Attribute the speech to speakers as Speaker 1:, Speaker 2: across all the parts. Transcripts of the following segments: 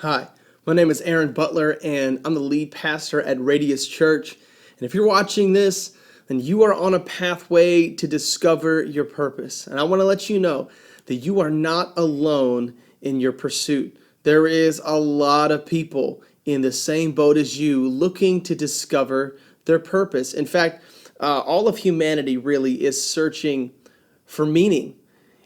Speaker 1: Hi, my name is Aaron Butler, and I'm the lead pastor at Radius Church. And if you're watching this, then you are on a pathway to discover your purpose. And I want to let you know that you are not alone in your pursuit. There is a lot of people in the same boat as you looking to discover their purpose. In fact, all of humanity really is searching for meaning.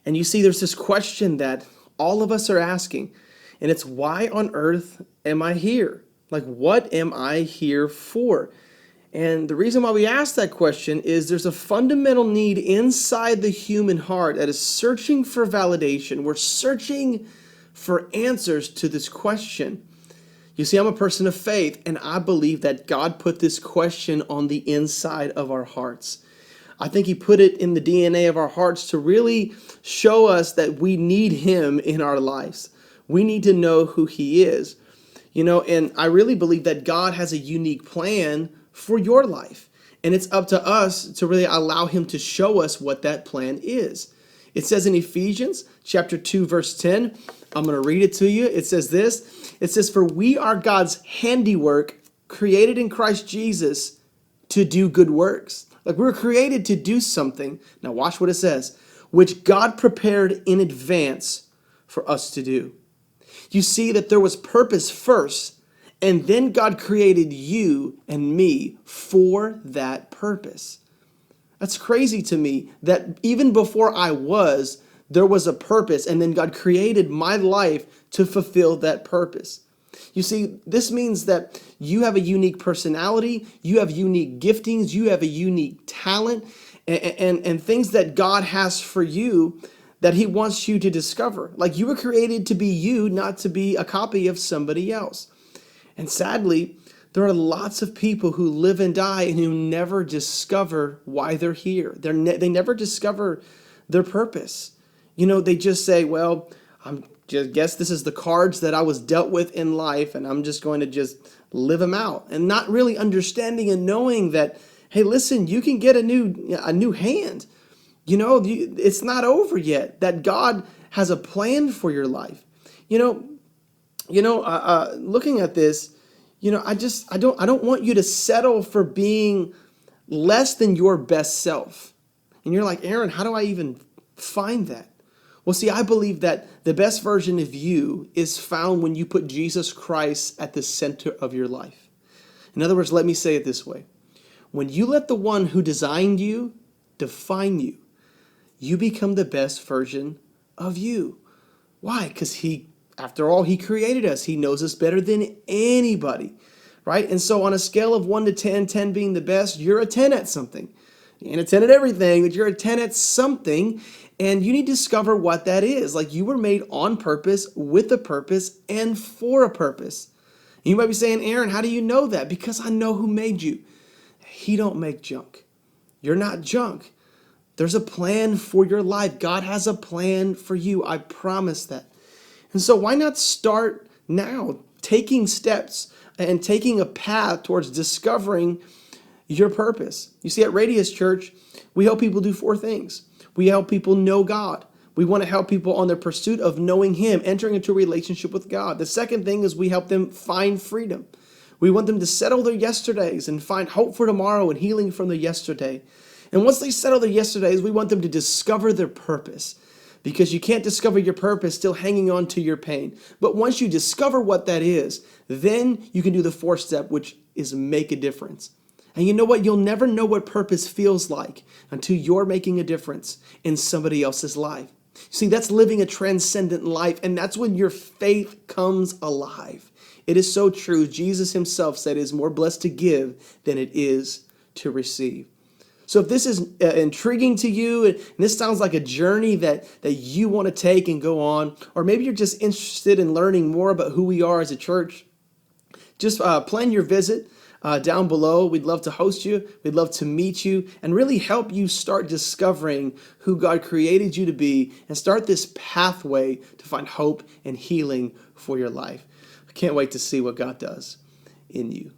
Speaker 1: And you see, there's this question that all of us are asking. And it's, why on earth am I here? Like, what am I here for? And the reason why we ask that question is there's a fundamental need inside the human heart that is searching for validation. We're searching for answers to this question. You see, I'm a person of faith, and I believe that God put this question on the inside of our hearts. I think He put it in the DNA of our hearts to really show us that we need Him in our lives. We need to know who He is. And I really believe that God has a unique plan for your life. And it's up to us to really allow Him to show us what that plan is. It says in Ephesians chapter 2, verse 10, I'm going to read it to you. It says this. It says, "For we are God's handiwork, created in Christ Jesus to do good works." Like, we're created to do something. Now watch what it says. "Which God prepared in advance for us to do." You see that there was purpose first, and then God created you and me for that purpose. That's crazy to me that even before I was, there was a purpose, and then God created my life to fulfill that purpose. You see, this means that you have a unique personality, you have unique giftings, you have a unique talent, and things that God has for you that He wants you to discover. Like, you were created to be you, not to be a copy of somebody else. And sadly, there are lots of people who live and die and who never discover why they're here. They never discover their purpose. They just say, well, I'm just guess this is the cards that I was dealt with in life, and I'm just going to just live them out. And not really understanding and knowing that, hey, listen, you can get a new hand. It's not over yet, that God has a plan for your life. Looking at this, I don't want you to settle for being less than your best self. And you're like, Aaron, how do I even find that? Well, see, I believe that the best version of you is found when you put Jesus Christ at the center of your life. In other words, let me say it this way. When you let the one who designed you define you, you become the best version of you. Why? Because after all, He created us. He knows us better than anybody, right? And so on a scale of 1 to 10, 10 being the best, you're a 10 at something. You ain't a 10 at everything, but you're a 10 at something, and you need to discover what that is. Like, you were made on purpose, with a purpose, and for a purpose. And you might be saying, Aaron, how do you know that? Because I know who made you. He don't make junk. You're not junk. There's a plan for your life. God has a plan for you. I promise that. And so why not start now, taking steps and taking a path towards discovering your purpose? You see, at Radius Church, we help people do 4 things. We help people know God. We want to help people on their pursuit of knowing Him, entering into a relationship with God. The second thing is we help them find freedom. We want them to settle their yesterdays and find hope for tomorrow and healing from their yesterday. And once they settle their yesterdays, we want them to discover their purpose, because you can't discover your purpose still hanging on to your pain. But once you discover what that is, then you can do the 4th step, which is make a difference. And you know what? You'll never know what purpose feels like until you're making a difference in somebody else's life. See, that's living a transcendent life, and that's when your faith comes alive. It is so true. Jesus Himself said it is more blessed to give than it is to receive. So if this is intriguing to you, and this sounds like a journey that you want to take and go on, or maybe you're just interested in learning more about who we are as a church, just plan your visit down below. We'd love to host you. We'd love to meet you and really help you start discovering who God created you to be and start this pathway to find hope and healing for your life. I can't wait to see what God does in you.